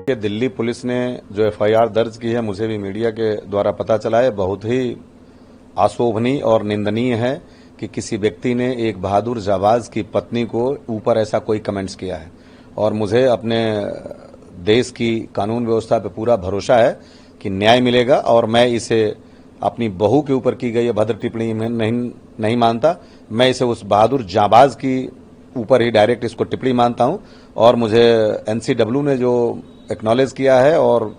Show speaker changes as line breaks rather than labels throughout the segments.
कि दिल्ली पुलिस ने जो एफआईआर दर्ज की है, मुझे भी मीडिया के द्वारा पता चला है, बहुत ही अशोभनीय और निंदनीय है कि किसी व्यक्ति ने एक बहादुर जाबाज की पत्नी को ऊपर ऐसा कोई कमेंट्स किया है। और मुझे अपने देश की कानून व्यवस्था पे पूरा भरोसा है कि न्याय मिलेगा और मैं इसे अपनी बहू के ऊपर की गई अभद्र टिप्पणी में नहीं मानता। मैं इसे उस बहादुर जाबाज की ऊपर ही डायरेक्ट इसको टिप्पणी मानता हूं। और मुझे एनसीडब्ल्यू ने जो एक्नॉलेज किया है और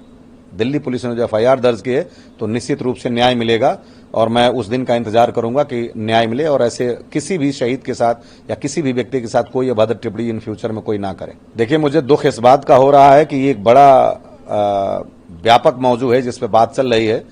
दिल्ली पुलिस ने जो एफआईआर दर्ज की है, तो निश्चित रूप से न्याय मिलेगा और मैं उस दिन का इंतजार करूंगा कि न्याय मिले और ऐसे किसी भी शहीद के साथ या किसी भी व्यक्ति के साथ कोई अभद्र टिप्पणी इन फ्यूचर में कोई ना करे। देखिए, मुझे दुख इस बात का हो रहा है कि ये एक बड़ा व्यापक मौजू है जिस पे बात चल रही है।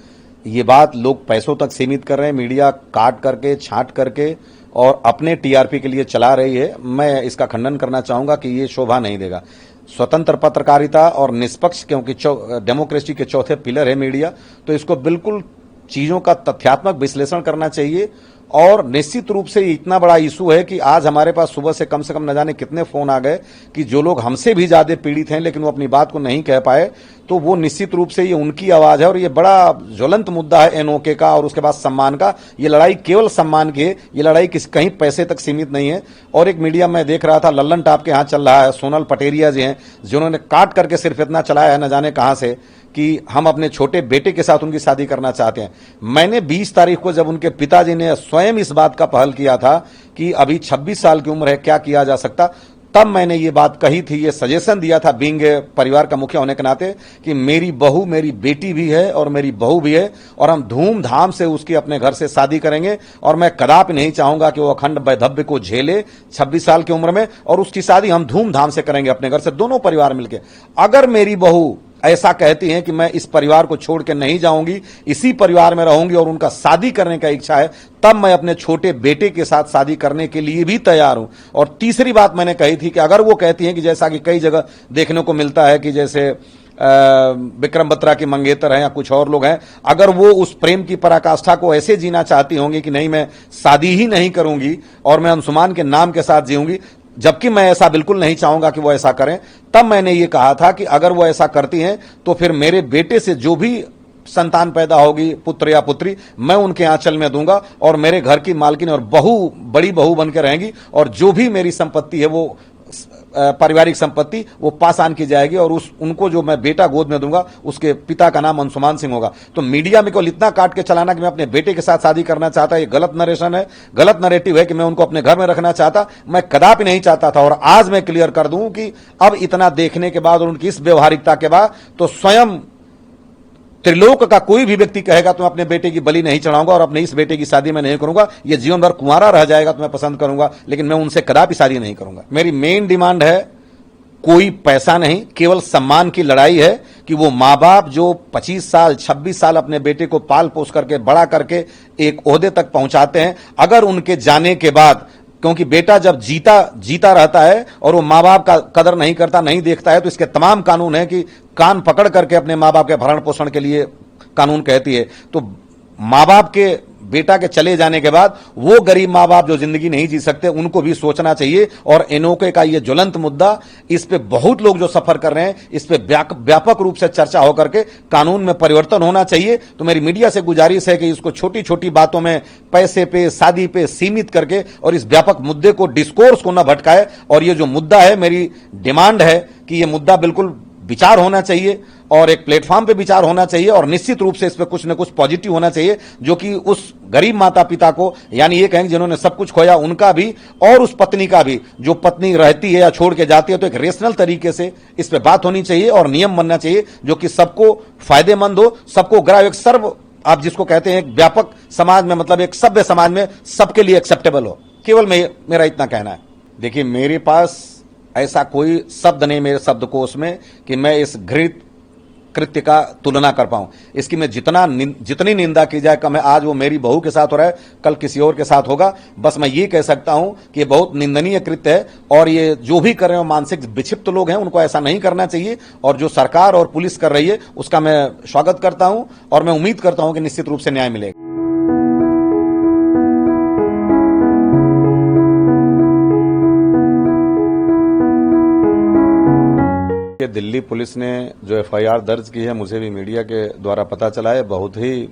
ये बात लोग पैसों तक सीमित कर रहे हैं, मीडिया काट करके छांट करके और अपने टीआरपी के लिए चला रही है। मैं इसका खंडन करना चाहूंगा कि ये शोभा नहीं देगा। स्वतंत्र पत्रकारिता और निष्पक्ष, क्योंकि डेमोक्रेसी के चौथे पिलर है मीडिया, तो इसको बिल्कुल चीजों का तथ्यात्मक विश्लेषण करना चाहिए। और निश्चित रूप से इतना बड़ा इशू है कि आज हमारे पास सुबह से कम न जाने कितने फोन आ गए कि जो लोग हमसे भी ज्यादा पीड़ित हैं लेकिन वो अपनी बात को नहीं कह पाए, तो वो निश्चित रूप से ये उनकी आवाज है और ये बड़ा ज्वलंत मुद्दा है एनओके का और उसके बाद सम्मान का। ये लड़ाई केवल सम्मान की है, ये लड़ाई कहीं पैसे तक सीमित नहीं है। और एक मीडिया में देख रहा था, लल्लन टॉप के यहाँ चल रहा है, सोनल पटेरिया जी हैं जिन्होंने काट करके सिर्फ इतना चलाया है न जाने कहां से कि हम अपने छोटे बेटे के साथ उनकी शादी करना चाहते हैं। मैंने 20 तारीख को जब उनके पिताजी ने स्वयं इस बात का पहल किया था कि अभी 26 साल की उम्र है, क्या किया जा सकता, तब मैंने ये बात कही थी, ये सजेशन दिया था बीइंग परिवार का मुखिया होने के नाते कि मेरी बहू मेरी बेटी भी है और मेरी बहू भी है और हम धूमधाम से उसकी अपने घर से शादी करेंगे और मैं कदापि नहीं चाहूंगा कि वो अखंड वैधव्य को झेले 26 साल की उम्र में, और उसकी शादी हम धूमधाम से करेंगे अपने घर से, दोनों परिवार मिलकर। अगर मेरी बहू ऐसा कहती हैं कि मैं इस परिवार को छोड़ के नहीं जाऊंगी, इसी परिवार में रहूंगी और उनका शादी करने का इच्छा है, तब मैं अपने छोटे बेटे के साथ शादी करने के लिए भी तैयार हूं। और तीसरी बात मैंने कही थी कि अगर वो कहती हैं कि जैसा कि कई जगह देखने को मिलता है कि जैसे विक्रम बत्रा की मंगेतर हैं या कुछ और लोग हैं, अगर वो उस प्रेम की पराकाष्ठा को ऐसे जीना चाहती होंगी कि नहीं मैं शादी ही नहीं करूंगी और मैं अंशुमान के नाम के साथ जीऊंगी, जबकि मैं ऐसा बिल्कुल नहीं चाहूंगा कि वो ऐसा करें, तब मैंने ये कहा था कि अगर वो ऐसा करती हैं तो फिर मेरे बेटे से जो भी संतान पैदा होगी, पुत्र या पुत्री, मैं उनके आंचल में दूंगा और मेरे घर की मालकिन और बहू बड़ी बहू बनकर रहेंगी और जो भी मेरी संपत्ति है वो पारिवारिक संपत्ति वो पास की जाएगी और उनको जो मैं बेटा गोद में दूंगा उसके पिता का नाम अंशुमान सिंह होगा। तो मीडिया में केवल इतना काट के चलाना कि मैं अपने बेटे के साथ शादी करना चाहता, ये गलत नरेशन है, गलत नरेटिव है कि मैं उनको अपने घर में रखना चाहता, मैं कदापि नहीं चाहता था। और आज मैं क्लियर कर दूं कि अब इतना देखने के बाद और उनकी इस व्यवहारिकता के बाद तो स्वयं त्रिलोक का कोई भी व्यक्ति कहेगा तो मैं अपने बेटे की बलि नहीं चढ़ाऊंगा और अपने इस बेटे की शादी में नहीं करूंगा, ये जीवन भर कुंवारा रह जाएगा तो मैं पसंद करूंगा, लेकिन मैं उनसे कदापि शादी नहीं करूंगा। मेरी मेन डिमांड है कोई पैसा नहीं, केवल सम्मान की लड़ाई है कि वो माँ बाप जो 25 साल 26 साल अपने बेटे को पाल पोस करके बड़ा करके एक ओहदे तक पहुंचाते हैं, अगर उनके जाने के बाद, क्योंकि बेटा जब जीता रहता है और वो माँ बाप का कदर नहीं करता नहीं देखता है, तो इसके तमाम कानून है कि कान पकड़ करके अपने माँ बाप के भरण पोषण के लिए कानून कहती है। तो माँ बाप के बेटा के चले जाने के बाद वो गरीब माँ बाप जो जिंदगी नहीं जी सकते उनको भी सोचना चाहिए। और एनओके का ये ज्वलंत मुद्दा, इस पे बहुत लोग जो सफर कर रहे हैं, इस पे व्यापक रूप से चर्चा होकर के कानून में परिवर्तन होना चाहिए। तो मेरी मीडिया से गुजारिश है कि इसको छोटी छोटी बातों में, पैसे पे, शादी पे सीमित करके और इस व्यापक मुद्दे को, डिस्कोर्स को न भटकाए। और ये जो मुद्दा है, मेरी डिमांड है कि ये मुद्दा बिल्कुल विचार होना चाहिए और एक प्लेटफॉर्म पे विचार होना चाहिए और निश्चित रूप से इस पे कुछ न कुछ पॉजिटिव होना चाहिए, जो कि उस गरीब माता पिता को, यानी ये कहेंगे जिन्होंने सब कुछ खोया, उनका भी और उस पत्नी का भी, जो पत्नी रहती है या छोड़ के जाती है, तो एक रेशनल तरीके से इस पे बात होनी चाहिए और नियम बनना चाहिए जो कि सबको फायदेमंद हो, सबको ग्राह्य, एक सर्व, आप जिसको कहते हैं एक व्यापक समाज में, मतलब एक सभ्य समाज में सबके लिए एक्सेप्टेबल हो। केवल मेरा इतना कहना है। देखिए, मेरे पास ऐसा कोई शब्द नहीं मेरे शब्दकोश में कि मैं इस घृणित कृत्य का तुलना कर पाऊं। इसकी मैं जितनी निंदा की जाए कम है। आज वो मेरी बहू के साथ हो रहा है, कल किसी और के साथ होगा। बस मैं ये कह सकता हूं कि ये बहुत निंदनीय कृत्य है और ये जो भी कर रहे हो मानसिक विक्षिप्त लोग हैं, उनको ऐसा नहीं करना चाहिए। और जो सरकार और पुलिस कर रही है उसका मैं स्वागत करता हूं और मैं उम्मीद करता हूं कि निश्चित रूप से न्याय मिलेगा। दिल्ली पुलिस ने जो एफआईआर दर्ज की है, मुझे भी मीडिया के द्वारा पता चला है, बहुत ही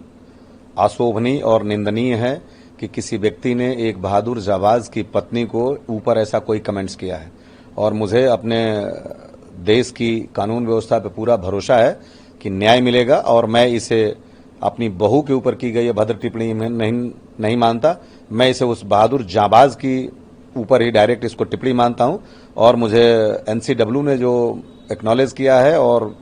अशोभनीय और निंदनीय है कि किसी व्यक्ति ने एक बहादुर जाबाज की पत्नी को ऊपर ऐसा कोई कमेंट्स किया है। और मुझे अपने देश की कानून व्यवस्था पर पूरा भरोसा है कि न्याय मिलेगा और मैं इसे अपनी बहू के ऊपर की गई भद्र टिप्पणी में नहीं मानता। मैं इसे उस बहादुर जाबाज की ऊपर ही डायरेक्ट इसको टिप्पणी मानता हूं और मुझे एनसीडब्ल्यू ने जो एक्नॉलेज किया है और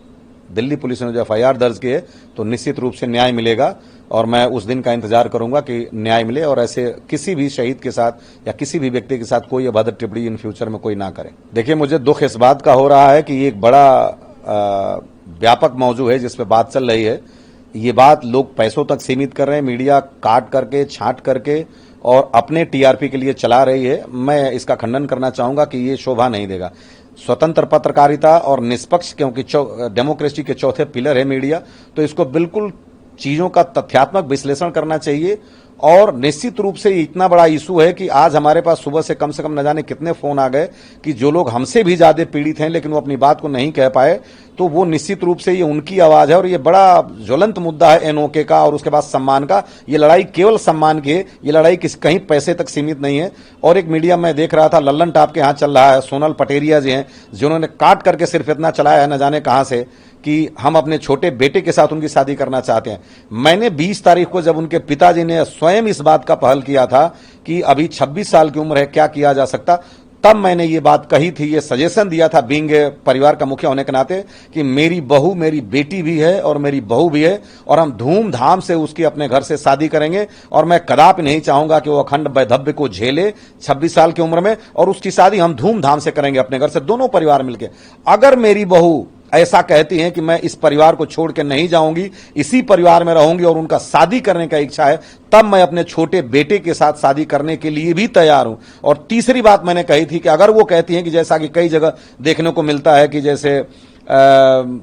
दिल्ली पुलिस ने जो एफआईआर दर्ज की है तो निश्चित रूप से न्याय मिलेगा और मैं उस दिन का इंतजार करूंगा कि न्याय मिले और ऐसे किसी भी शहीद के साथ या किसी भी व्यक्ति के साथ कोई अभद्र टिप्पणी इन फ्यूचर में कोई ना करे। देखिए, मुझे दुख इस बात का हो रहा है कि ये एक बड़ा व्यापक मौजू है जिस पे बात चल रही है। ये बात लोग पैसों तक सीमित कर रहे हैं, मीडिया काट करके छांट करके और अपने टीआरपी के लिए चला रही है। मैं इसका खंडन करना चाहूंगा कि ये शोभा नहीं देगा। स्वतंत्र पत्रकारिता और निष्पक्ष, क्योंकि डेमोक्रेसी के चौथे पिलर है मीडिया, तो इसको बिल्कुल चीजों का तथ्यात्मक विश्लेषण करना चाहिए। और निश्चित रूप से इतना बड़ा इशू है कि आज हमारे पास सुबह से कम न जाने कितने फोन आ गए कि जो लोग हमसे भी ज्यादा पीड़ित हैं लेकिन वो अपनी बात को नहीं कह पाए, तो वो निश्चित रूप से ये उनकी आवाज है और ये बड़ा ज्वलंत मुद्दा है एनओके का और उसके बाद सम्मान का। ये लड़ाई केवल सम्मान की है, ये लड़ाई कहीं पैसे तक सीमित नहीं है। और एक मीडिया में देख रहा था, लल्लन टॉप के यहाँ चल रहा है, सोनल पटेरिया जी हैं जिन्होंने काट करके सिर्फ इतना चलाया है न जाने कहां से कि हम अपने छोटे बेटे के साथ उनकी शादी करना चाहते हैं। मैंने 20 तारीख को जब उनके पिताजी ने स्वयं इस बात का पहल किया था कि अभी 26 साल की उम्र है, क्या किया जा सकता, तब मैंने ये बात कही थी, ये सजेशन दिया था बीइंग परिवार का मुखिया होने के नाते कि मेरी बहू मेरी बेटी भी है और मेरी बहू भी है और हम धूमधाम से उसकी अपने घर से शादी करेंगे और मैं कदापि नहीं चाहूंगा कि वो अखंड वैधव्य को झेले 26 साल की उम्र में, और उसकी शादी हम धूमधाम से करेंगे अपने घर से, दोनों परिवार मिलकर। अगर मेरी बहू ऐसा कहती हैं कि मैं इस परिवार को छोड़ के नहीं जाऊंगी, इसी परिवार में रहूंगी और उनका शादी करने का इच्छा है, तब मैं अपने छोटे बेटे के साथ शादी करने के लिए भी तैयार हूं। और तीसरी बात मैंने कही थी कि अगर वो कहती हैं कि जैसा कि कई जगह देखने को मिलता है कि जैसे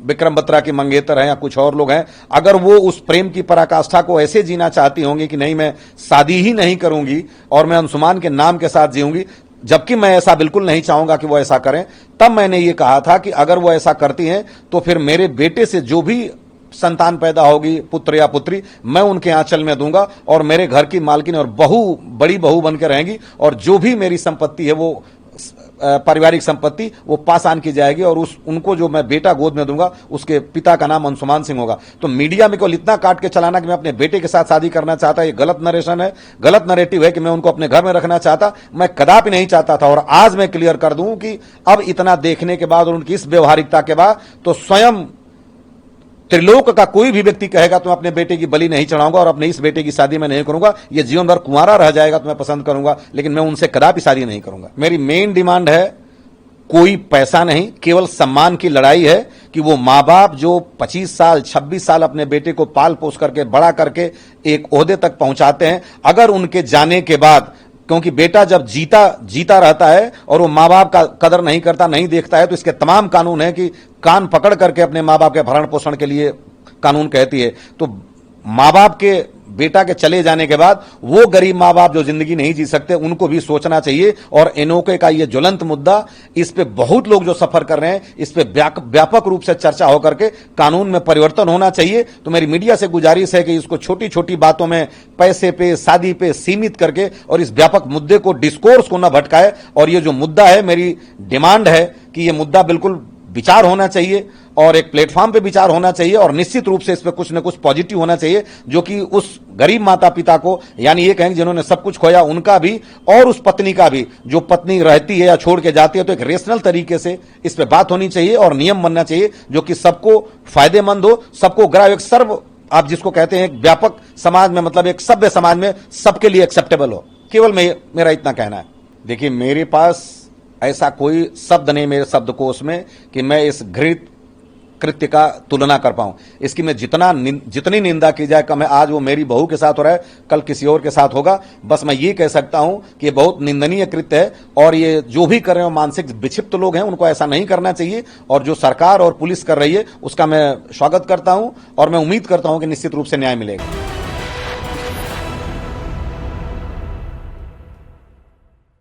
विक्रम बत्रा की मंगेतर हैं या कुछ और लोग हैं, अगर वो उस प्रेम की पराकाष्ठा को ऐसे जीना चाहती होंगी कि नहीं मैं शादी ही नहीं करूंगी और मैं अंशुमान के नाम के साथ जीऊंगी, जबकि मैं ऐसा बिल्कुल नहीं चाहूंगा कि वो ऐसा करें, तब मैंने ये कहा था कि अगर वो ऐसा करती हैं तो फिर मेरे बेटे से जो भी संतान पैदा होगी, पुत्र या पुत्री, मैं उनके आंचल में दूंगा और मेरे घर की मालकिन और बहू बड़ी बहू बनकर रहेंगी और जो भी मेरी संपत्ति है वो पारिवारिक संपत्ति वो पास की जाएगी और उनको जो मैं बेटा गोद में दूंगा उसके पिता का नाम अंशुमान सिंह होगा। तो मीडिया में केवल इतना काट के चलाना कि मैं अपने बेटे के साथ शादी करना चाहता, ये गलत नरेशन है, गलत नरेटिव है कि मैं उनको अपने घर में रखना चाहता, मैं कदापि नहीं चाहता था। और आज मैं क्लियर कर दूं कि अब इतना देखने के बाद और उनकी इस व्यवहारिकता के बाद तो स्वयं त्रिलोक का कोई भी व्यक्ति कहेगा तो मैं अपने बेटे की बलि नहीं चढ़ाऊंगा और अपने इस बेटे की शादी में नहीं करूंगा, ये जीवन भर कुंवारा रह जाएगा तो मैं पसंद करूंगा, लेकिन मैं उनसे कदापि शादी नहीं करूंगा। मेरी मेन डिमांड है कोई पैसा नहीं, केवल सम्मान की लड़ाई है कि वो माँ बाप जो 25 साल 26 साल अपने बेटे को पाल पोस करके बड़ा करके एक ओहदे तक पहुंचाते हैं, अगर उनके जाने के बाद, क्योंकि बेटा जब जीता रहता है और वो माँ बाप का कदर नहीं करता, नहीं देखता है, तो इसके तमाम कानून है कि कान पकड़ करके अपने माँ बाप के भरण पोषण के लिए कानून कहती है। तो माँ बाप के बेटा के चले जाने के बाद वो गरीब माँ बाप जो जिंदगी नहीं जी सकते उनको भी सोचना चाहिए। और एनओके का ये ज्वलंत मुद्दा, इस पे बहुत लोग जो सफर कर रहे हैं, इस पे व्यापक रूप से चर्चा होकर के कानून में परिवर्तन होना चाहिए। तो मेरी मीडिया से गुजारिश है कि इसको छोटी छोटी बातों में, पैसे पे, शादी पे सीमित करके और इस व्यापक मुद्दे को, डिस्कोर्स को न भटकाए। और ये जो मुद्दा है, मेरी डिमांड है कि ये मुद्दा बिल्कुल विचार होना चाहिए और एक प्लेटफॉर्म पे विचार होना चाहिए और निश्चित रूप से इस पे कुछ न कुछ पॉजिटिव होना चाहिए, जो कि उस गरीब माता पिता को, यानी ये कहेंगे जिन्होंने सब कुछ खोया, उनका भी और उस पत्नी का भी, जो पत्नी रहती है या छोड़ के जाती है, तो एक रेशनल तरीके से इस पे बात होनी चाहिए और नियम बनना चाहिए जो कि सबको फायदेमंद हो, सबको ग्राह्य, एक सर्व, आप जिसको कहते हैं एक व्यापक समाज में, मतलब एक सभ्य समाज में सबके लिए एक्सेप्टेबल हो। केवल मेरा इतना कहना है। देखिए, मेरे पास ऐसा कोई शब्द नहीं मेरे शब्दकोश में कि मैं इस घृणित कृत्य का तुलना कर पाऊं। इसकी मैं जितनी निंदा की जाए कम है। आज वो मेरी बहू के साथ हो रहा है, कल किसी और के साथ होगा। बस मैं ये कह सकता हूं कि ये बहुत निंदनीय कृत्य है और ये जो भी कर रहे हो मानसिक विक्षिप्त लोग हैं, उनको ऐसा नहीं करना चाहिए। और जो सरकार और पुलिस कर रही है उसका मैं स्वागत करता हूं और मैं उम्मीद करता हूं कि निश्चित रूप से न्याय मिलेगा।